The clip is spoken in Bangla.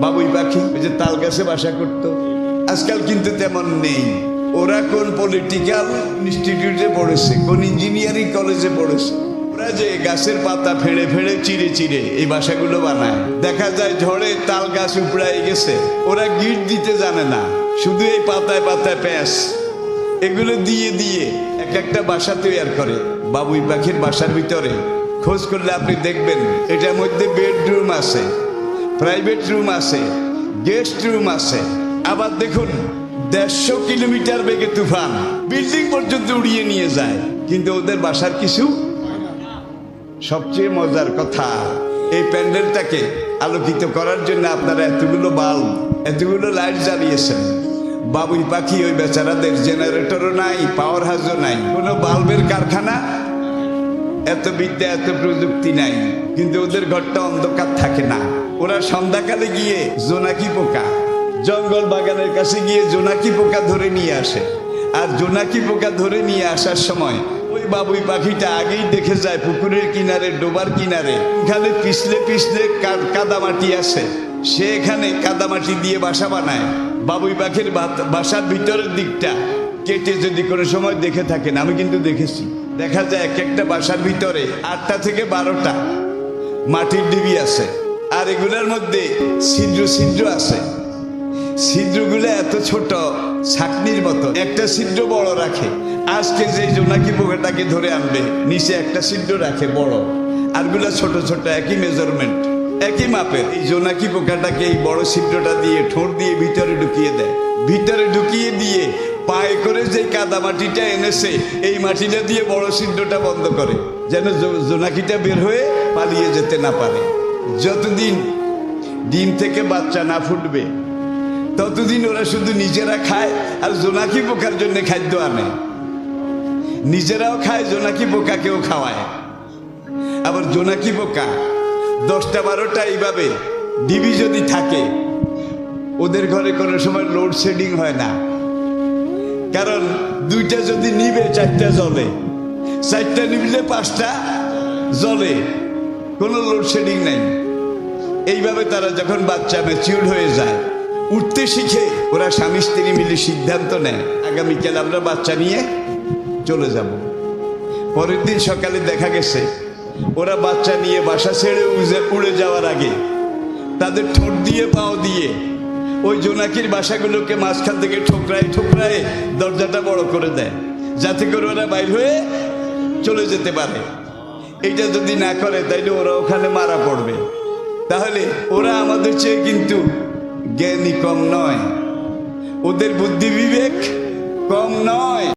বাবুই পাখি ওই যে তাল গাছে বাসা করতো। আজকাল কিন্তু তেমন নেই। ওরা কোন পলিটিক্যাল ইনস্টিটিউটে পড়েছে, কোন ইঞ্জিনিয়ারিং কলেজে পড়েছে। ওরা যে গাছের পাতা ফেড়ে ফেড়ে চিড়ে চিড়ে এই বাসাগুলো বানায়। দেখা যায় ঝড়ে তাল গাছ উপড়ায় গেছে, ওরা গিট দিতে জানে না, শুধু এই পাতায় পাতায় প্যাঁচ এগুলো দিয়ে দিয়ে এক একটা বাসা তৈরি করে। বাবুই পাখির বাসার ভিতরে খোঁজ করলে আপনি দেখবেন এটার মধ্যে বেডরুম আছে, প্রাইভেট রুম আছে, গেস্ট রুম আছে। আবার দেখুন 150 কিলোমিটার বেগে তুফান বিল্ডিং পর্যন্ত উড়িয়ে নিয়ে যায়, কিন্তু ওদের বাসার কিছু। সবচেয়ে মজার কথা, এই প্যান্ডেলটাকে আলোকিত করার জন্য আপনারা এতগুলো বাল্ব, এতগুলো লাইট জ্বালিয়েছেন। বাবুই পাখি ওই বেচারাদের জেনারেটরও নাই, পাওয়ার হাউসও নাই, কোনো বাল্বের কারখানা, এত বিদ্যা এত প্রযুক্তি নাই, কিন্তু ওদের ঘরটা অন্ধকার থাকে না। ওরা সন্ধ্যাকালে গিয়ে জোনাকি পোকা, জঙ্গল বাগানের কাছে গিয়ে জোনাকি পোকা ধরে নিয়ে আসে। আর জোনাকি পোকা ধরে নিয়ে আসার সময় ওই বাবুই পাখিটা আগেই দেখে যায় পুকুরের কিনারে, ডোবার কিনারে এখানে পিছলে পিছলে কাদামাটি আছে, সে এখানে কাদামাটি দিয়ে বাসা বানায়। বাবুই পাখির বাসার ভিতরের দিকটা কেটে যদি কোনো সময় দেখে থাকেন, আমি কিন্তু দেখেছি, দেখা যায় এক একটা বাসার ভিতরে 8টা থেকে 12টা মাটির ডিবি আছে। আর এগুলোর মধ্যে ছিদ্র ছিদ্র আছে। ছিদ্রগুলো এত ছোট, ছাকনির মতো। একটা ছিদ্র বড় রাখে। আজকে যে জোনাকি পোকাটাকে ধরে আনবে, নিচে একটা ছিদ্র রাখে বড়, আরগুলো ছোট ছোট, একই মেজারমেন্ট, একই মাপের। এই জোনাকি পোকাটাকে এই বড় ছিদ্রটা দিয়ে ঠোঁট দিয়ে ভিতরে ঢুকিয়ে দেয়। ভিতরে ঢুকিয়ে দিয়ে পায়ে করে যে কাদা মাটিটা এনেছে, এই মাটিটা দিয়ে বড় ছিদ্রটা বন্ধ করে, যেন জোনাকিটা বের হয়ে পালিয়ে যেতে না পারে। যতদিন ডিম থেকে বাচ্চা না ফুটবে ততদিন ওরা শুধু নিজেরা খায় আর জোনাকি পোকার জন্য খাদ্য আনে। নিজেরাও খায়, জোনাকি পোকাকেও খাওয়ায়। আবার জোনাকি পোকা 10টা 12টা এইভাবে ডিবি যদি থাকে, ওদের ঘরে কোনো সময় লোডশেডিং হয় না। কারণ 2টা যদি নিবে 4টা জ্বলে, 4টা নিবলে 5টা জ্বলে, কোনো লোডশেডিং নাই। এইভাবে তারা যখন বাচ্চা ম্যাচিউর হয়ে যায়, উঠতে শিখে, ওরা স্বামী স্ত্রী মিলে সিদ্ধান্ত নেয় আগামীকাল আমরা বাচ্চা নিয়ে চলে যাব। পরের দিন সকালে দেখা গেছে ওরা বাচ্চা নিয়ে বাসা ছেড়ে উড়ে যাওয়ার আগে তাদের ঠোঁট দিয়ে পাও দিয়ে ওই জোনাকির বাসাগুলোকে মাঝখান থেকে ঠোকরায় ঠোকরায় দরজাটা বড় করে দেয়, যাতে করে ওরা বাইর হয়ে চলে যেতে পারে। এইটা যদি না করে তাইলে ওরা ওখানে মারা পড়বে। তাহলে ওরা আমাদের চেয়ে কিন্তু জ্ঞানী কম নয়, ওদের বুদ্ধি বিবেক কম নয়।